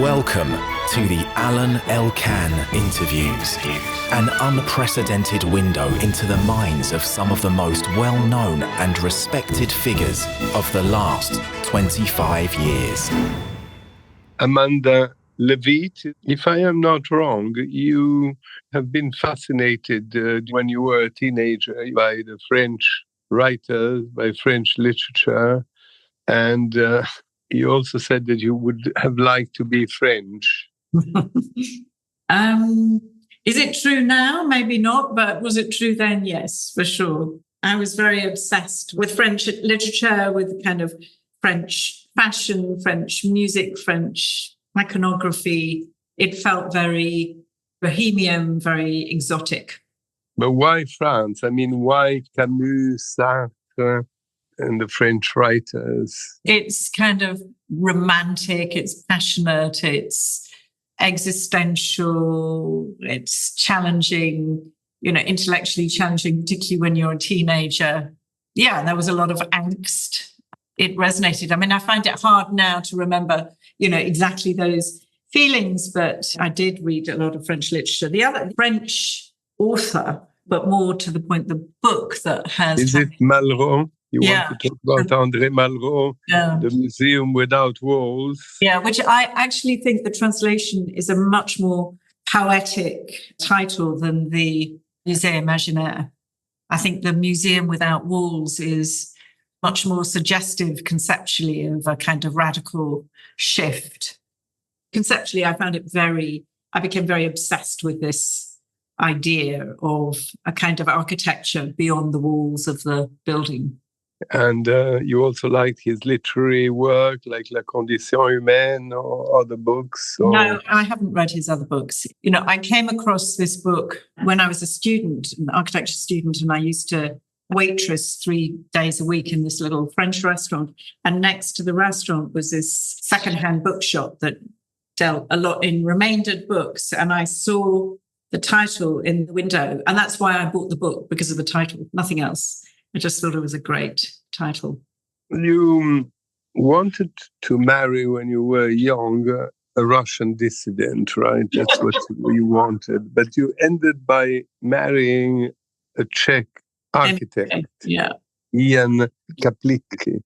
Welcome to the Alain Elkann interviews, an unprecedented window into the minds of some of the most well-known and respected figures of the last 25 years. Amanda Levete, if I am not wrong, you have been fascinated when you were a teenager by the French writers, by French literature, and you also said that you would have liked to be French. Is it true now? Maybe not, but was it true then? Yes, for sure. I was very obsessed with French literature, with kind of French fashion, French music, French iconography. It felt very bohemian, very exotic. But why France? I mean, why Camus, Sartre, and the French writers? It's kind of romantic, it's passionate, it's existential, it's challenging, intellectually challenging, particularly when you're a teenager. Yeah, there was a lot of angst. It resonated. I mean, I find it hard now to remember, exactly those feelings, but I did read a lot of French literature. The other French author, but more to the point, the book that has... Is it Malraux? You want to talk about André Malraux, The Museum Without Walls? Yeah, which I actually think the translation is a much more poetic title than the Musée Imaginaire. I think the Museum Without Walls is much more suggestive conceptually of a kind of radical shift. Conceptually, I became very obsessed with this idea of a kind of architecture beyond the walls of the building. And you also liked his literary work, like La Condition Humaine or other books? Or... No, I haven't read his other books. I came across this book when I was a student, an architecture student, and I used to waitress 3 days a week in this little French restaurant. And next to the restaurant was this secondhand bookshop that dealt a lot in remaindered books. And I saw the title in the window. And that's why I bought the book, because of the title, nothing else. I just thought it was a great title. You wanted to marry when you were young a Russian dissident, right? That's what you wanted. But you ended by marrying a Czech architect, Jan Kaplicki,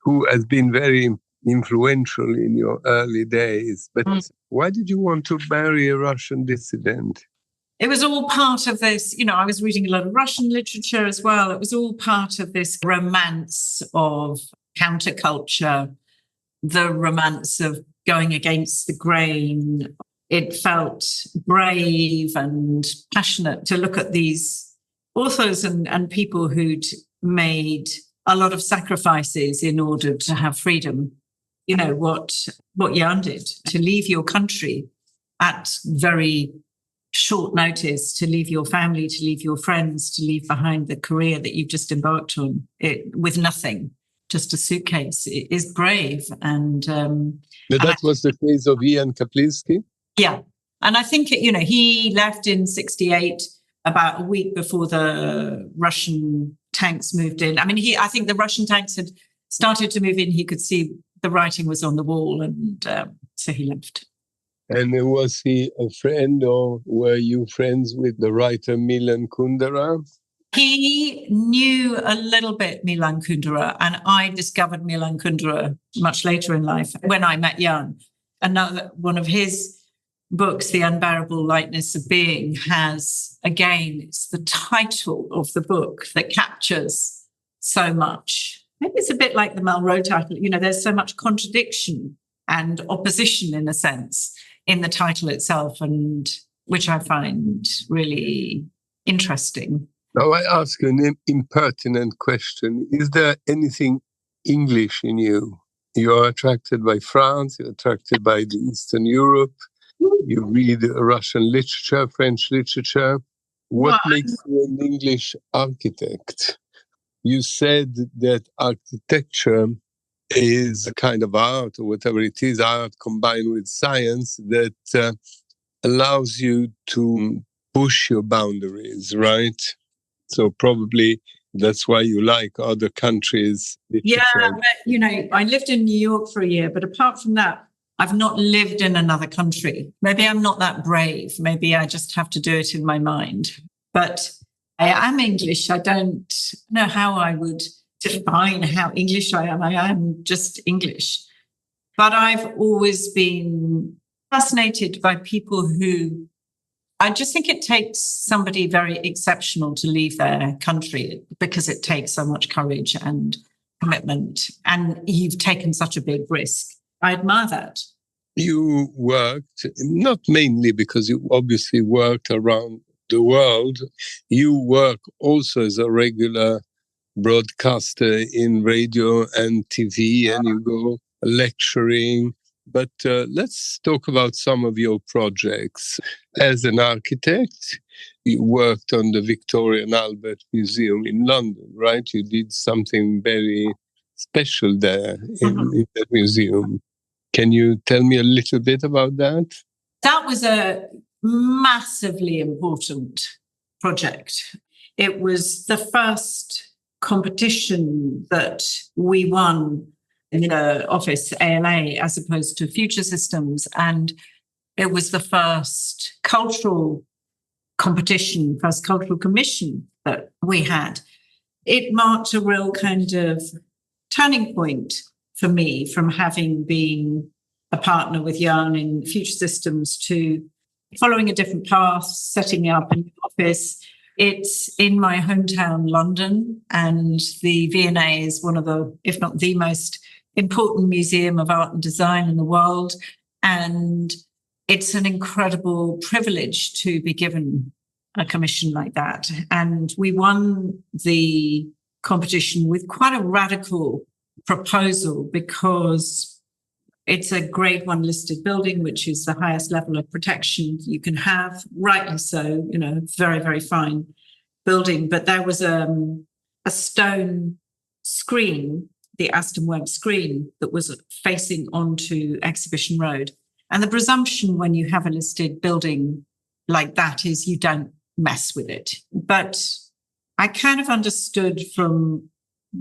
who has been very influential in your early days. But why did you want to marry a Russian dissident? It was all part of this, I was reading a lot of Russian literature as well. It was all part of this romance of counterculture, the romance of going against the grain. It felt brave and passionate to look at these authors and people who'd made a lot of sacrifices in order to have freedom. What Jan did, to leave your country at very short notice, to leave your family, to leave your friends, to leave behind the career that you've just embarked on with nothing, just a suitcase. It is brave. And that was the case of Jan Kaplicki? Yeah. And I think, he left in 1968, about a week before the Russian tanks moved in. I mean, I think the Russian tanks had started to move in. He could see the writing was on the wall, and so he left. And was he a friend, or were you friends with the writer Milan Kundera? He knew a little bit Milan Kundera, and I discovered Milan Kundera much later in life when I met Jan. Another one of his books, The Unbearable Lightness of Being, has, again, it's the title of the book that captures so much. Maybe it's a bit like the Malraux title. There's so much contradiction and opposition, in a sense, in the title itself, and which I find really interesting. Now I ask you an impertinent question. Is there anything English in you? You are attracted by France, you're attracted by the Eastern Europe, you read Russian literature, French literature. What makes you an English architect? You said that architecture is a kind of art, or whatever it is, art combined with science that allows you to push your boundaries, right? So probably that's why you like other countries. Yeah, but, I lived in New York for a year, but apart from that, I've not lived in another country. Maybe I'm not that brave. Maybe I just have to do it in my mind. But I am English. I don't know how I would define how English I am. I am just English. But I've always been fascinated by people who, I just think it takes somebody very exceptional to leave their country because it takes so much courage and commitment. And you've taken such a big risk. I admire that. You worked, not mainly because you obviously worked around the world, you work also as a regular broadcaster in radio and TV, and you go lecturing. But let's talk about some of your projects. As an architect, you worked on the Victoria and Albert Museum in London, right? You did something very special there in that museum. Can you tell me a little bit about that? That was a massively important project. It was the first competition that we won in the office, ALA, as opposed to Future Systems. And it was the first cultural competition, first cultural commission that we had. It marked a real kind of turning point for me, from having been a partner with Jan in Future Systems to following a different path, setting up an office. It's in my hometown, London, and the V&A is one of the, if not the most important museum of art and design in the world. And it's an incredible privilege to be given a commission like that. And we won the competition with quite a radical proposal because it's a grade 1 listed building, which is the highest level of protection you can have, rightly so, very, very fine building. But there was a stone screen, the Aston Webb screen, that was facing onto Exhibition Road. And the presumption when you have a listed building like that is you don't mess with it. But I kind of understood from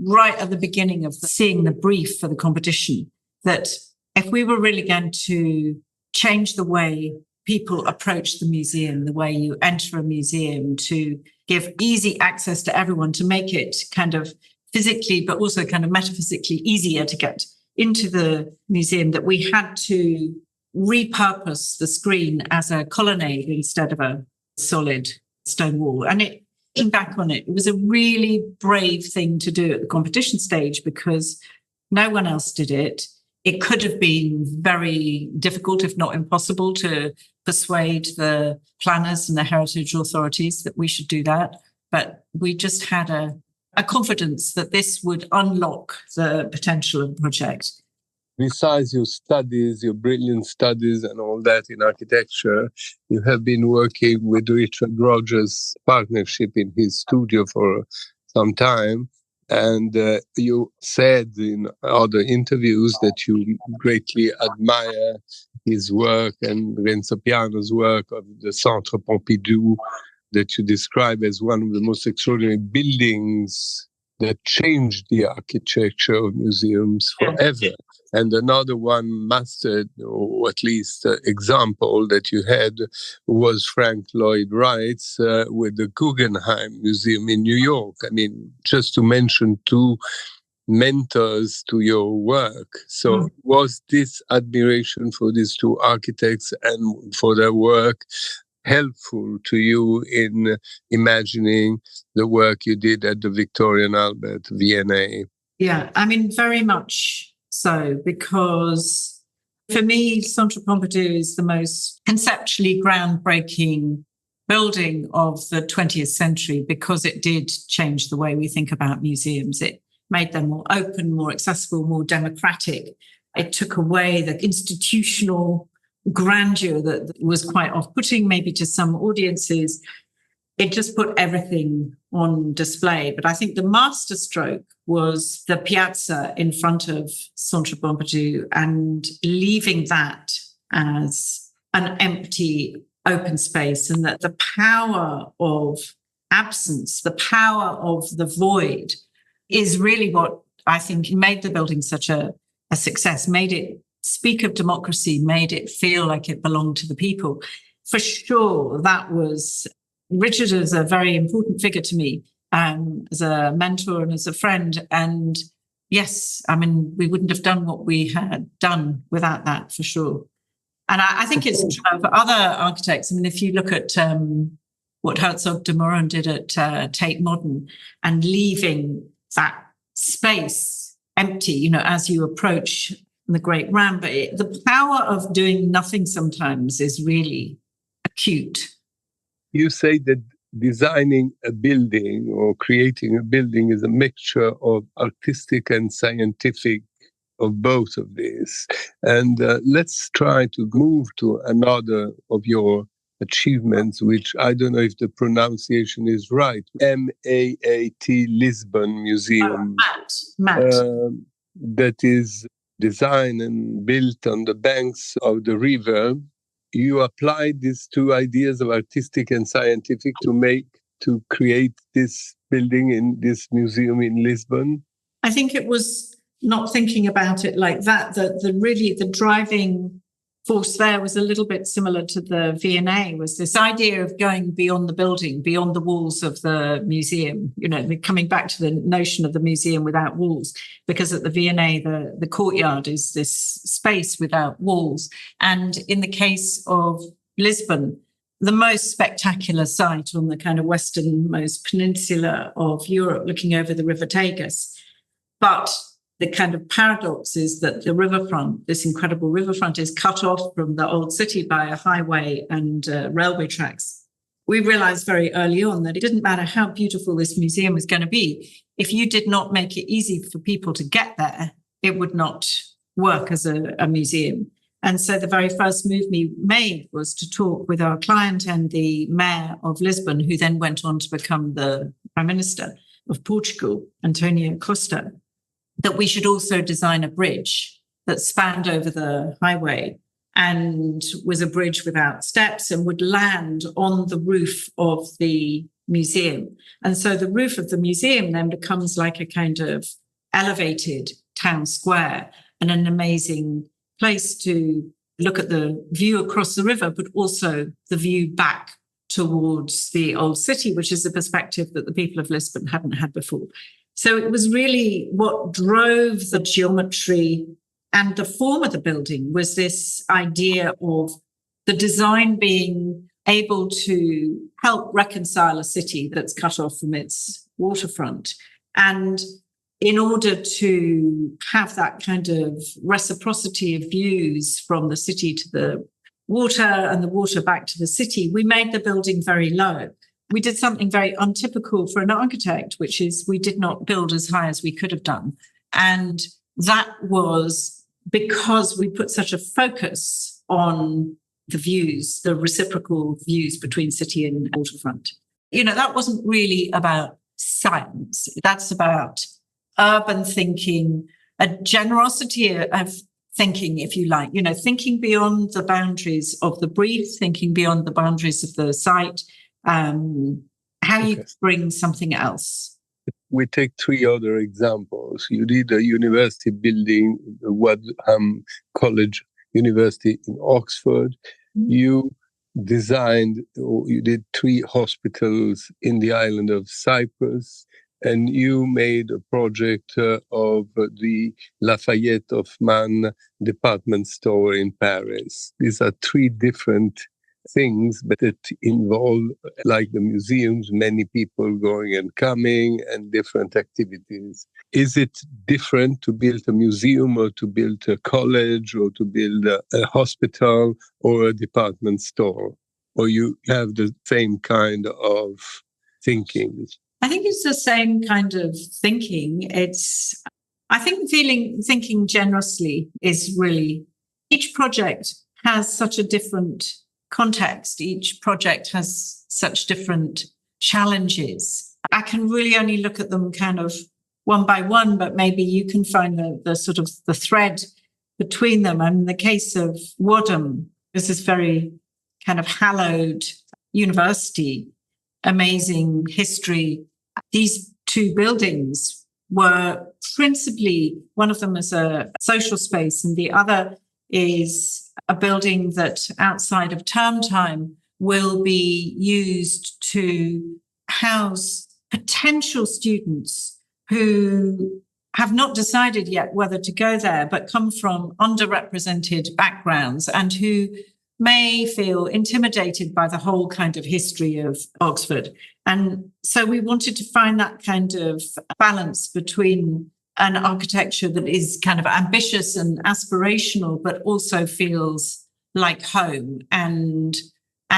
right at the beginning of seeing the brief for the competition that if we were really going to change the way people approach the museum, the way you enter a museum, to give easy access to everyone, to make it kind of physically, but also kind of metaphysically easier to get into the museum, that we had to repurpose the screen as a colonnade instead of a solid stone wall. And looking back on it, it was a really brave thing to do at the competition stage because no one else did it. It could have been very difficult, if not impossible, to persuade the planners and the heritage authorities that we should do that. But we just had a confidence that this would unlock the potential of the project. Besides your studies, your brilliant studies and all that in architecture, you have been working with Richard Rogers' partnership in his studio for some time. And you said in other interviews that you greatly admire his work and Renzo Piano's work of the Centre Pompidou, that you describe as one of the most extraordinary buildings that changed the architecture of museums forever. And another one mastered, or at least example that you had, was Frank Lloyd Wright's with the Guggenheim Museum in New York. I mean, just to mention two mentors to your work. So was this admiration for these two architects and for their work helpful to you in imagining the work you did at the Victoria and Albert V&A? Yeah, I mean, very much so, because for me, Centre Pompidou is the most conceptually groundbreaking building of the 20th century because it did change the way we think about museums. It made them more open, more accessible, more democratic. It took away the institutional grandeur that was quite off-putting maybe to some audiences. It just put everything on display. But I think the masterstroke was the piazza in front of Centre Pompidou and leaving that as an empty open space, and that the power of absence, the power of the void is really what I think made the building such a success, made it speak of democracy, made it feel like it belonged to the people. For sure, that was Richard is a very important figure to me as a mentor and as a friend. And yes, I mean, we wouldn't have done what we had done without that, for sure. And I think it's true of other architects. I mean, if you look at what Herzog de Meuron did at Tate Modern and leaving that space empty, you know, as you approach the Great Ram, but the power of doing nothing sometimes is really acute. You say that designing a building or creating a building is a mixture of artistic and scientific, of both of these. And let's try to move to another of your achievements, which I don't know if the pronunciation is right. MAAT Lisbon Museum. Matt. That is designed and built on the banks of the river. You applied these two ideas of artistic and scientific to create this building in this museum in Lisbon. I think it was not thinking about it like that. The driving force there was a little bit similar to the V&A, was this idea of going beyond the building, beyond the walls of the museum, you know, coming back to the notion of the museum without walls, because at the V&A, the courtyard is this space without walls. And in the case of Lisbon, the most spectacular site on the kind of westernmost peninsula of Europe, looking over the River Tagus. But the kind of paradox is that the riverfront, this incredible riverfront, is cut off from the old city by a highway and railway tracks. We realized very early on that it didn't matter how beautiful this museum was going to be. If you did not make it easy for people to get there, it would not work as a museum. And so the very first move we made was to talk with our client and the mayor of Lisbon, who then went on to become the Prime Minister of Portugal, Antonio Costa, that we should also design a bridge that spanned over the highway and was a bridge without steps and would land on the roof of the museum. And so the roof of the museum then becomes like a kind of elevated town square and an amazing place to look at the view across the river, but also the view back towards the old city, which is a perspective that the people of Lisbon hadn't had before. So it was really what drove the geometry and the form of the building was this idea of the design being able to help reconcile a city that's cut off from its waterfront. And in order to have that kind of reciprocity of views from the city to the water and the water back to the city, we made the building very low. We did something very untypical for an architect, which is we did not build as high as we could have done. And that was because we put such a focus on the views, the reciprocal views between city and waterfront. You know, that wasn't really about science. That's about urban thinking, a generosity of thinking, if you like, you know, thinking beyond the boundaries of the brief, thinking beyond the boundaries of the site, how you bring something else. We take three other examples. You did a university building, Wadham College University in Oxford. Mm-hmm. You did 3 hospitals in the island of Cyprus, and you made a project of the Lafayette Haussmann department store in Paris. These are 3 different things, but it involve, like the museums, many people going and coming and different activities. Is it different to build a museum or to build a college or to build a hospital or a department store? Or you have the same kind of thinking? I think it's the same kind of thinking. I think thinking generously is really, each project has such a different context. Each project has such different challenges. I can really only look at them kind of one by one, but maybe you can find the sort of the thread between them. And in the case of Wadham, this is very kind of hallowed university, amazing history. These 2 buildings were principally, one of them is a social space and the other is a building that outside of term time will be used to house potential students who have not decided yet whether to go there, but come from underrepresented backgrounds and who may feel intimidated by the whole kind of history of Oxford. And so we wanted to find that kind of balance between an architecture that is kind of ambitious and aspirational, but also feels like home and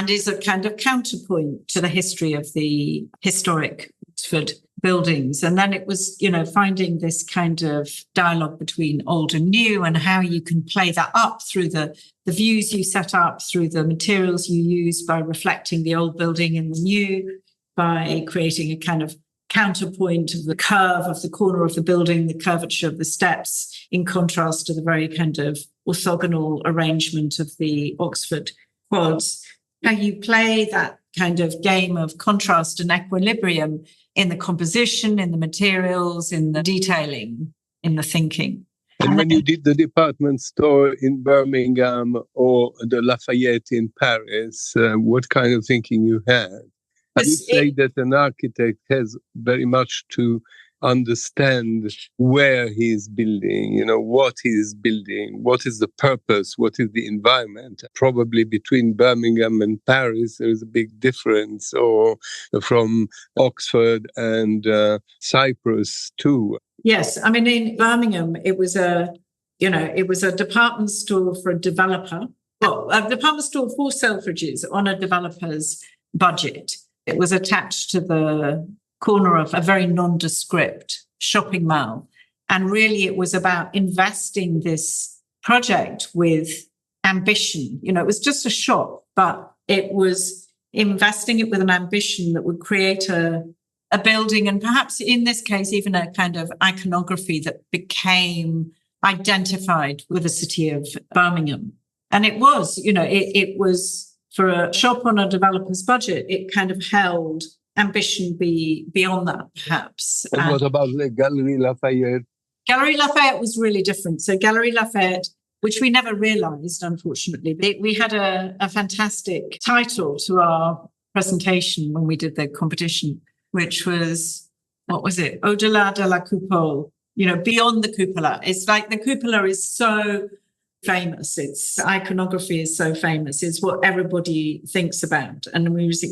is a kind of counterpoint to the history of the historic Oxford buildings. And then it was, finding this kind of dialogue between old and new and how you can play that up through the views you set up, through the materials you use, by reflecting the old building in the new, by creating a kind of counterpoint of the curve of the corner of the building, the curvature of the steps, in contrast to the very kind of orthogonal arrangement of the Oxford quads. How you play that kind of game of contrast and equilibrium in the composition, in the materials, in the detailing, in the thinking. And when you did the department store in Birmingham or the Lafayette in Paris, what kind of thinking you had? You say that an architect has very much to understand where he is building, what he is building, what is the purpose, what is the environment. Probably between Birmingham and Paris, there is a big difference, or from Oxford and Cyprus too. Yes, I mean, in Birmingham, it was a department store for a developer. Well, a department store for Selfridges on a developer's budget. It was attached to the corner of a very nondescript shopping mall. And really, it was about investing this project with ambition. It was just a shop, but it was investing it with an ambition that would create a building, and perhaps in this case, even a kind of iconography that became identified with the city of Birmingham. And it was, it was for a shop on a developer's budget, it kind of held ambition beyond that, perhaps. And what about the Galerie Lafayette? Galerie Lafayette was really different. So Galerie Lafayette, which we never realized, unfortunately, we had a fantastic title to our presentation when we did the competition, which was, what was it? Au-delà de la coupole, beyond the cupola. It's like the cupola is so famous. Its iconography is so famous. It's what everybody thinks about. And we was,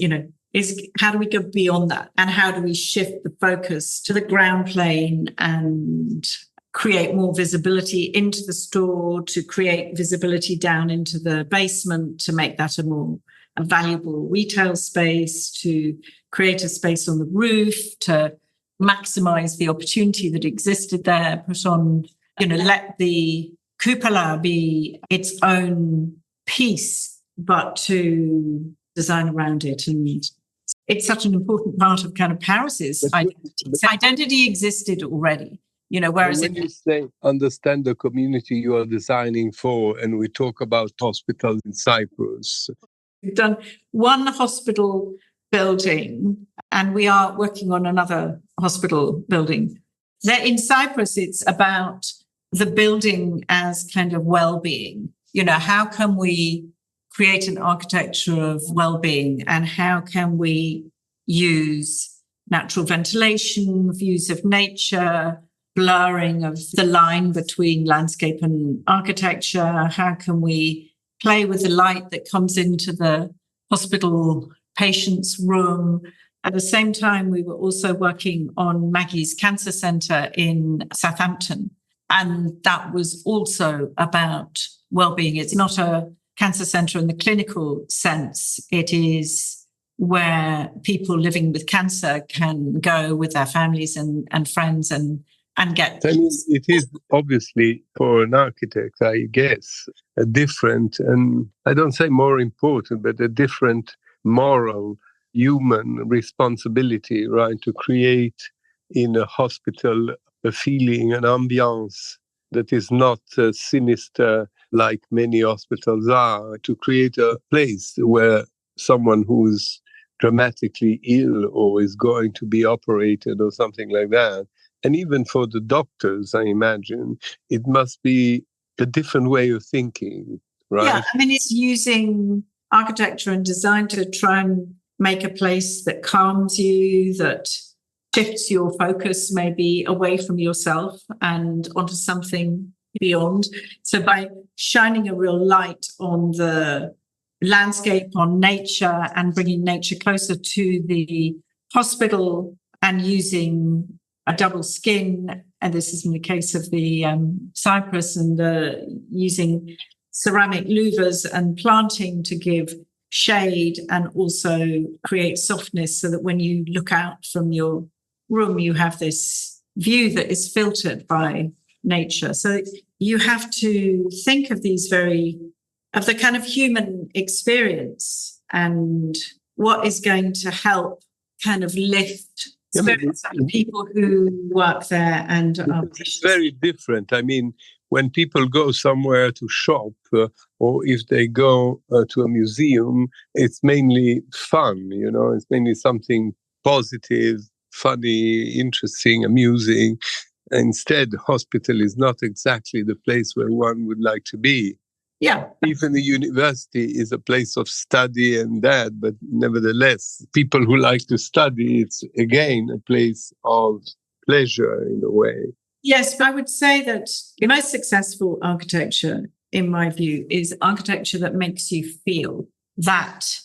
is how do we go beyond that? And how do we shift the focus to the ground plane and create more visibility into the store, to create visibility down into the basement, to make that a valuable retail space, to create a space on the roof, to maximize the opportunity that existed there, put on, let the cupola be its own piece, but to design around it. And it's such an important part of kind of Paris's identity. So identity existed already, whereas when you say understand the community you are designing for, and we talk about hospitals in Cyprus. We've done one hospital building and we are working on another hospital building. There in Cyprus, it's about the building as kind of well-being. How can we create an architecture of well-being, and how can we use natural ventilation, views of nature, blurring of the line between landscape and architecture? How can we play with the light that comes into the hospital patient's room? At the same time, we were also working on Maggie's Cancer Centre in Southampton. And that was also about well-being. It's not a cancer centre in the clinical sense. It is where people living with cancer can go with their families and friends and get... I mean, it is obviously, for an architect, I guess, a different, and I don't say more important, but a different moral, human responsibility, right? To create in a hospital a feeling, an ambience that is not sinister like many hospitals are, to create a place where someone who's dramatically ill or is going to be operated or something like that, and even for the doctors, I imagine, it must be a different way of thinking, right? Yeah, I mean, it's using architecture and design to try and make a place that calms you, that shifts your focus maybe away from yourself and onto something beyond. So by shining a real light on the landscape, on nature, and bringing nature closer to the hospital and using a double skin, and this is in the case of the cypress, and using ceramic louvers and planting to give shade and also create softness so that when you look out from your room, you have this view that is filtered by nature. So you have to think of of the kind of human experience and what is going to help kind of lift spirits of the people who work there and are patients. It's very different. I mean, when people go somewhere to shop or if they go to a museum, it's mainly fun, it's mainly something positive, funny, interesting, amusing. Instead, hospital is not exactly the place where one would like to be. Yeah. Even the university is a place of study and that, but nevertheless, people who like to study, it's again a place of pleasure in a way. Yes, but I would say that the most successful architecture, in my view, is architecture that makes you feel, that,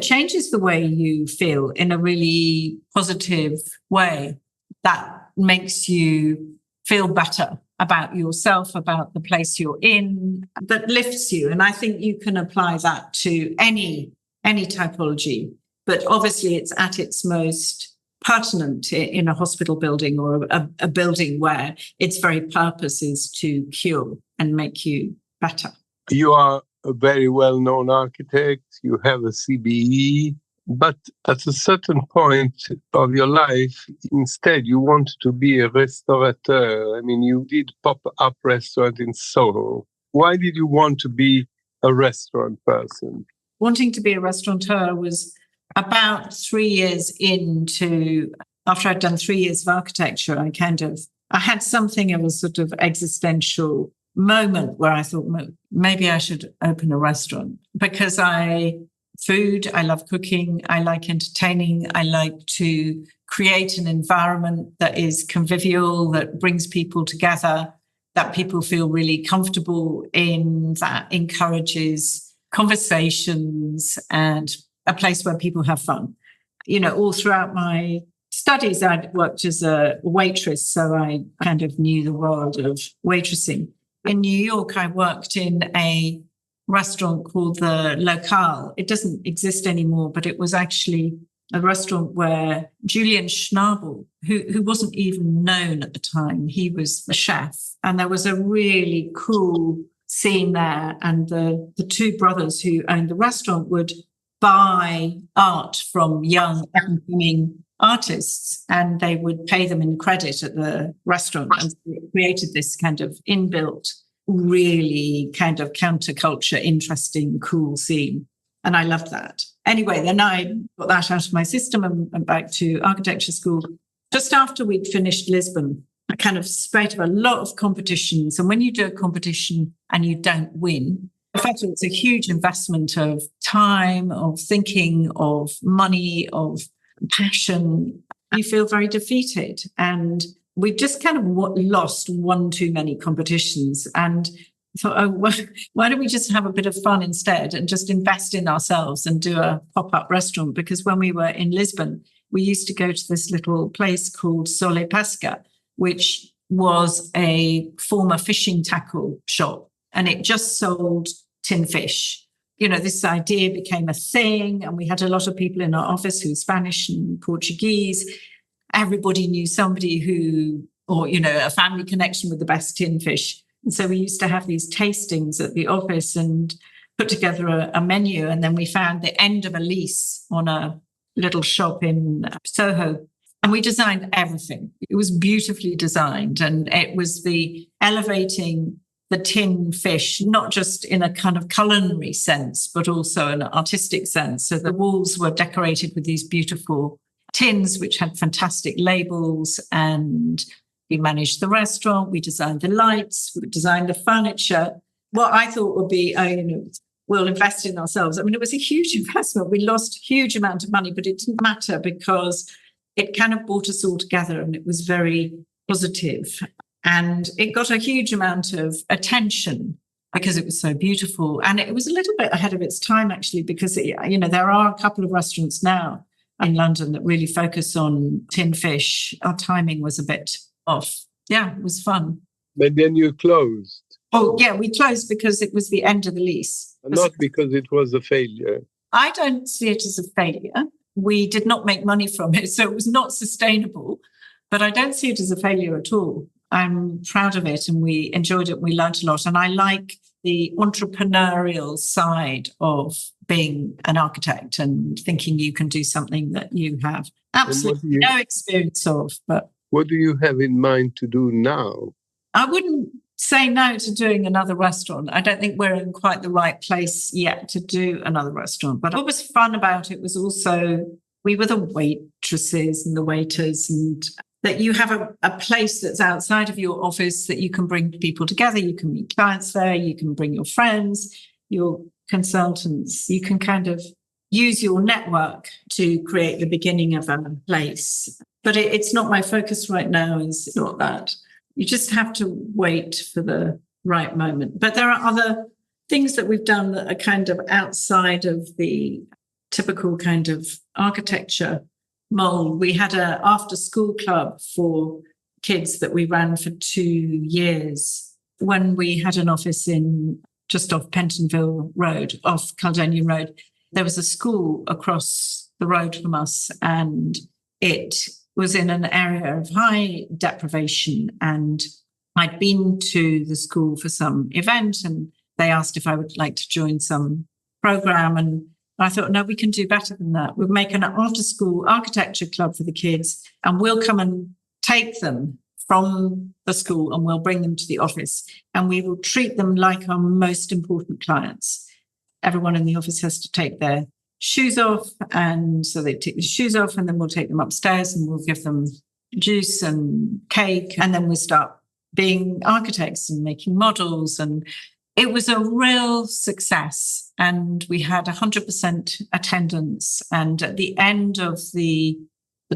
changes the way you feel in a really positive way, that makes you feel better about yourself, about the place you're in, that lifts you. And I think you can apply that to any typology. But obviously it's at its most pertinent in a hospital building or a building where its very purpose is to cure and make you better. You are a very well-known architect. You have a CBE. But at a certain point of your life, instead, you want to be a restaurateur. I mean, you did pop-up restaurant in Soho. Why did you want to be a restaurant person? Wanting to be a restaurateur was about 3 years after I'd done 3 years of architecture, I had something of a sort of existential moment where I thought, maybe I should open a restaurant because I love cooking, I like entertaining, I like to create an environment that is convivial, that brings people together, that people feel really comfortable in, that encourages conversations and a place where people have fun. All throughout my studies, I'd worked as a waitress, so I kind of knew the world of waitressing. In New York, I worked in a restaurant called the Locale. It doesn't exist anymore, but it was actually a restaurant where Julian Schnabel, who wasn't even known at the time, he was the chef. And there was a really cool scene there. And the two brothers who owned the restaurant would buy art from young up-and-coming artists, and they would pay them in credit at the restaurant. And it created this kind of inbuilt, really kind of counterculture, interesting, cool scene. And I loved that. Anyway, then I got that out of my system and went back to architecture school. Just after we'd finished Lisbon, I kind of sprayed a lot of competitions. And when you do a competition and you don't win, in fact, it's a huge investment of time, of thinking, of money, of passion. You feel very defeated. And we just kind of lost one too many competitions and thought, why don't we just have a bit of fun instead and just invest in ourselves and do a pop-up restaurant? Because when we were in Lisbon, we used to go to this little place called Sole Pesca, which was a former fishing tackle shop, and it just sold tin fish. This idea became a thing, and we had a lot of people in our office who were Spanish and Portuguese. Everybody knew somebody a family connection with the best tin fish. And so we used to have these tastings at the office and put together a menu. And then we found the end of a lease on a little shop in Soho. And we designed everything. It was beautifully designed. And it was elevating the tin fish, not just in a kind of culinary sense, but also an artistic sense. So the walls were decorated with these beautiful tins, which had fantastic labels, and We managed the restaurant, we designed the lights, we designed the furniture. What I thought would be, we'll invest in ourselves. I mean, it was a huge investment. We lost a huge amount of money, but it didn't matter because it kind of brought us all together and it was very positive. And it got a huge amount of attention because it was so beautiful. And it was a little bit ahead of its time, actually, because, there are a couple of restaurants now in London that really focus on tin fish. Our timing was a bit off. Yeah, it was fun. But then you closed. Oh, yeah, we closed because it was the end of the lease. Not because it was a failure. I don't see it as a failure. We did not make money from it, so it was not sustainable. But I don't see it as a failure at all. I'm proud of it and we enjoyed it. We learned a lot. And I like the entrepreneurial side of being an architect and thinking you can do something that you have absolutely no experience of. But what do you have in mind to do now? I wouldn't say no to doing another restaurant. I don't think we're in quite the right place yet to do another restaurant. But what was fun about it was also we were the waitresses and the waiters, and that you have a place that's outside of your office that you can bring people together. You can meet clients there. You can bring your friends, your consultants. You can kind of use your network to create the beginning of a place. But it's not my focus right now. It's not that. You just have to wait for the right moment. But there are other things that we've done that are kind of outside of the typical kind of architecture mold. We had an after-school club for kids that we ran for 2 years when we had an office in just off Pentonville Road, off Caledonian Road. There was a school across the road from us, and it was in an area of high deprivation. And I'd been to the school for some event, and they asked if I would like to join some program. And I thought, no, we can do better than that. We'll make an after-school architecture club for the kids, and we'll come and take them from the school and we'll bring them to the office, and we will treat them like our most important clients. Everyone in the office has to take their shoes off, and so they take the shoes off, and then we'll take them upstairs and we'll give them juice and cake, and then we'll start being architects and making models. And it was a real success, and we had 100% attendance. And at the end of the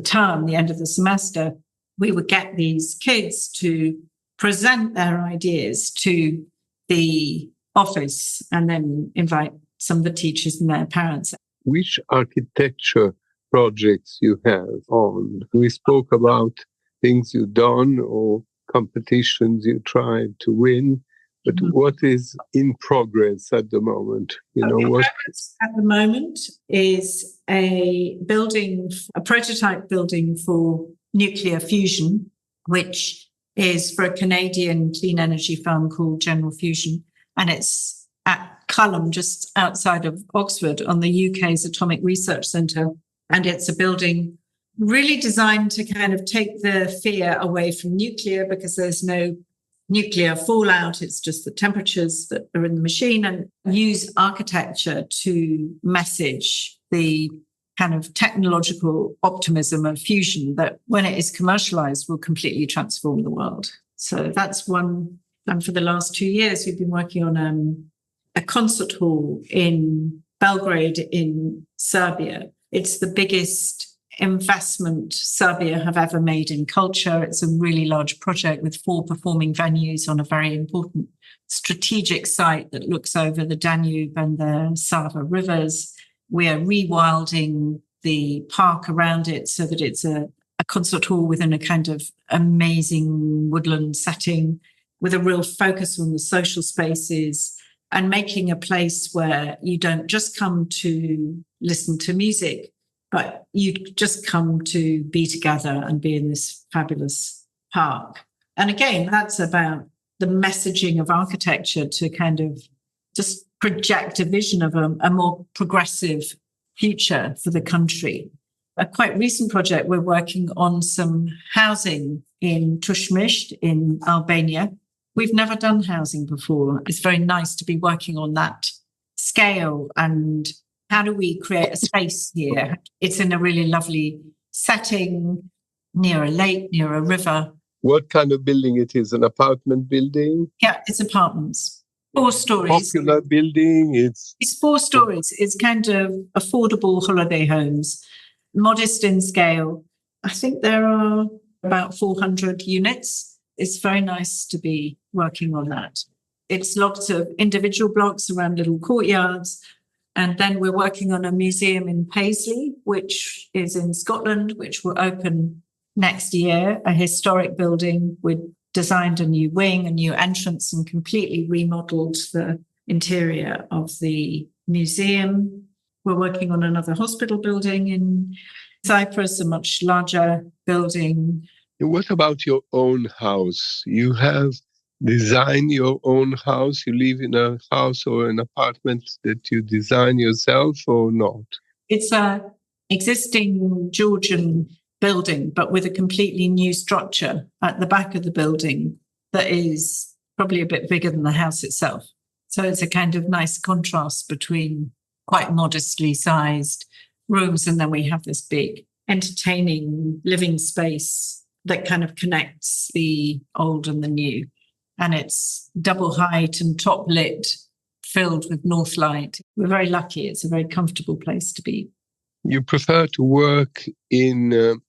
term, the end of the semester, we would get these kids to present their ideas to the office and then invite some of the teachers and their parents. Which architecture projects you have on? We spoke about things you've done or competitions you tried to win. But what is in progress at the moment? Progress at the moment is a prototype building for nuclear fusion, which is for a Canadian clean energy firm called General Fusion. And it's at Culham, just outside of Oxford, on the UK's Atomic Research Centre. And it's a building really designed to kind of take the fear away from nuclear, because there's no nuclear fallout. It's just the temperatures that are in the machine, and use architecture to message the kind of technological optimism of fusion that when it is commercialized will completely transform the world. So that's one. And for the last 2 years, we've been working on a concert hall in Belgrade in Serbia. It's the biggest investment Serbia have ever made in culture. It's a really large project with 4 performing venues on a very important strategic site that looks over the Danube and the Sava rivers. We are rewilding the park around it so that it's a concert hall within a kind of amazing woodland setting with a real focus on the social spaces, and making a place where you don't just come to listen to music, but you just come to be together and be in this fabulous park. And again, that's about the messaging of architecture to kind of just project a vision of a more progressive future for the country. A quite recent project, we're working on some housing in Tushmisht in Albania. We've never done housing before. It's very nice to be working on that scale. And how do we create a space here? It's in a really lovely setting near a lake, near a river, What kind of building it is? An apartment building? Yeah, it's apartments. 4 stories. Popular building? It's 4 stories. It's kind of affordable holiday homes, modest in scale. I think there are about 400 units. It's very nice to be working on that. It's lots of individual blocks around little courtyards. And then we're working on a museum in Paisley, which is in Scotland, which will open next year, a historic building. We designed a new wing, a new entrance, and completely remodeled the interior of the museum. We're working on another hospital building in Cyprus, a much larger building. What about your own house? You have designed your own house? You live in a house or an apartment that you design yourself or not? It's an existing Georgian building, but with a completely new structure at the back of the building that is probably a bit bigger than the house itself. So it's a kind of nice contrast between quite modestly sized rooms, and then we have this big entertaining living space that kind of connects the old and the new. And it's double height and top lit, filled with north light. We're very lucky. It's a very comfortable place to be. You prefer to work in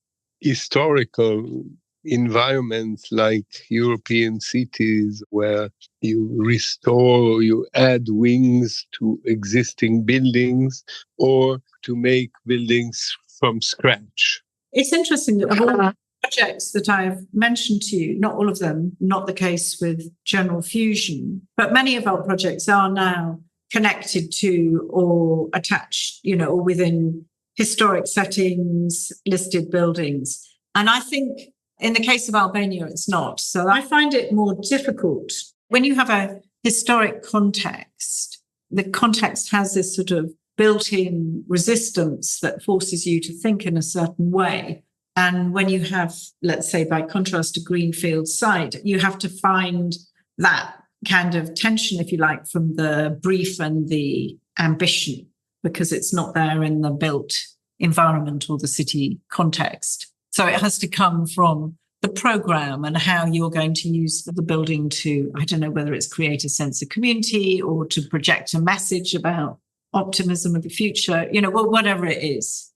historical environments like European cities where you restore, you add wings to existing buildings, or to make buildings from scratch? It's interesting that of all the projects that I've mentioned to you, not all of them, not the case with General Fusion, but many of our projects are now connected to or attached, or within historic settings, listed buildings. And I think in the case of Albania, it's not. So I find it more difficult. When you have a historic context, the context has this sort of built-in resistance that forces you to think in a certain way. And when you have, let's say, by contrast, a greenfield site, you have to find that kind of tension, if you like, from the brief and the ambition, because it's not there in the built environment or the city context. So it has to come from the program and how you're going to use the building to, I don't know, whether it's create a sense of community or to project a message about optimism of the future, whatever it is.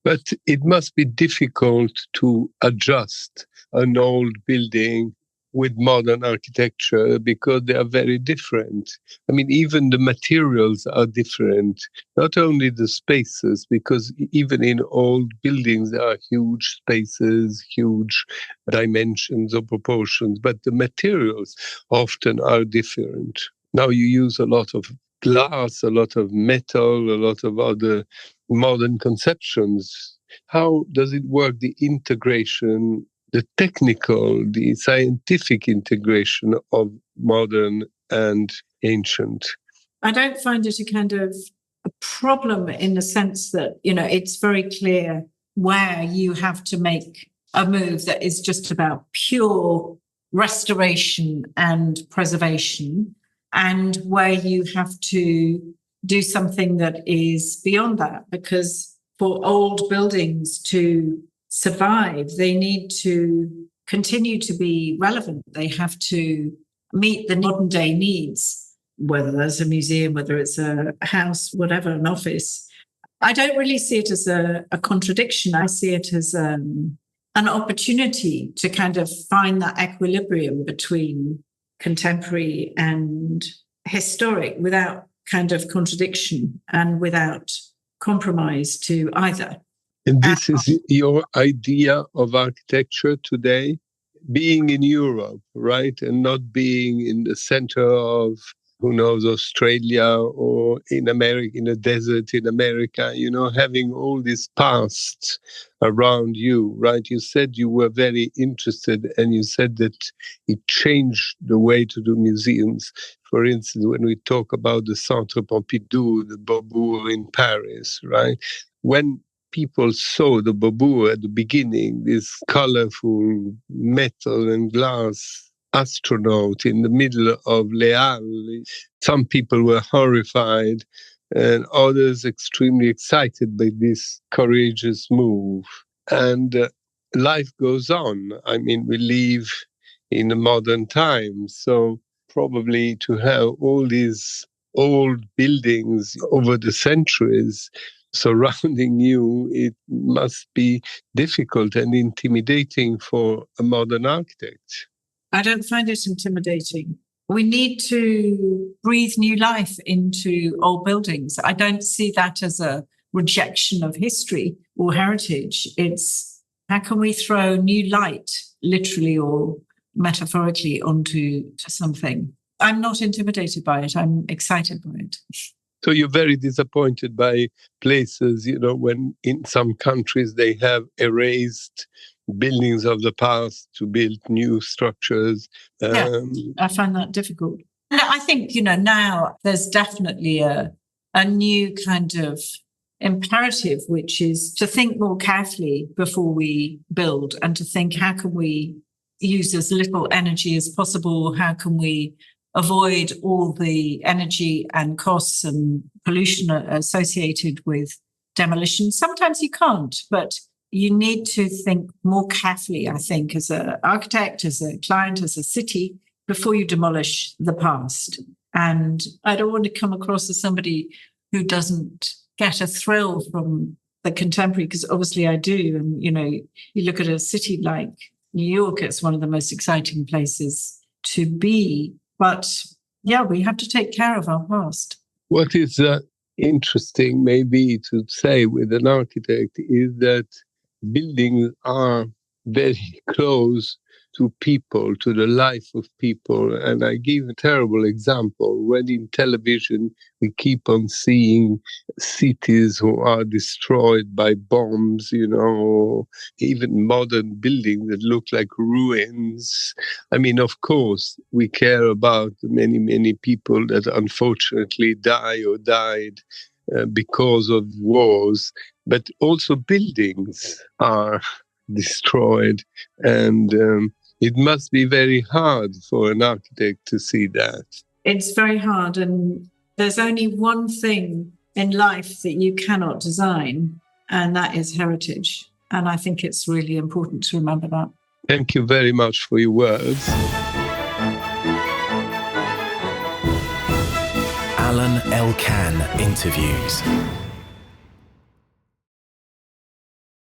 But it must be difficult to adjust an old building with modern architecture because they are very different. I mean, even the materials are different, not only the spaces, because even in old buildings there are huge spaces, huge dimensions or proportions, but the materials often are different. Now you use a lot of glass, a lot of metal, a lot of other modern conceptions. How does it work, the integration, the technical, the scientific integration of modern and ancient? I don't find it a kind of a problem in the sense that, it's very clear where you have to make a move that is just about pure restoration and preservation, and where you have to do something that is beyond that, because for old buildings to survive, they need to continue to be relevant. They have to meet the modern day needs, whether there's a museum, whether it's a house, whatever, an office. I don't really see it as a contradiction. I see it as an opportunity to kind of find that equilibrium between contemporary and historic without kind of contradiction and without compromise to either. And this is your idea of architecture today, being in Europe, right? And not being in the center of, who knows, Australia or in America, in a desert in America, having all this past around you, right? You said you were very interested, and you said that it changed the way to do museums. For instance, when we talk about the Centre Pompidou, the Beaubourg in Paris, right? When people saw the Beaubourg at the beginning, this colorful metal and glass astronaut in the middle of Les Halles, some people were horrified and others extremely excited by this courageous move. And life goes on. I mean, we live in the modern times, so probably to have all these old buildings over the centuries surrounding you, it must be difficult and intimidating for a modern architect. I don't find it intimidating. We need to breathe new life into old buildings. I don't see that as a rejection of history or heritage. It's how can we throw new light, literally or metaphorically, onto something. I'm not intimidated by it. I'm excited by it. So you're very disappointed by places, when in some countries they have erased buildings of the past to build new structures. Yeah, I find that difficult. I think, now there's definitely a new kind of imperative, which is to think more carefully before we build and to think, how can we use as little energy as possible? How can we avoid all the energy and costs and pollution associated with demolition? Sometimes you can't, but you need to think more carefully, I think, as an architect, as a client, as a city, before you demolish the past. And I don't want to come across as somebody who doesn't get a thrill from the contemporary, because obviously I do. And, you look at a city like New York, it's one of the most exciting places to be. But yeah, we have to take care of our past. What is interesting maybe to say with an architect is that buildings are very close to people, to the life of people. And I give a terrible example. When in television, we keep on seeing cities who are destroyed by bombs, or even modern buildings that look like ruins. I mean, of course, we care about the many, many people that unfortunately die or died because of wars, but also buildings are destroyed. And it must be very hard for an architect to see that. It's very hard. And there's only one thing in life that you cannot design, and that is heritage. And I think it's really important to remember that. Thank you very much for your words. Alain Elkann interviews.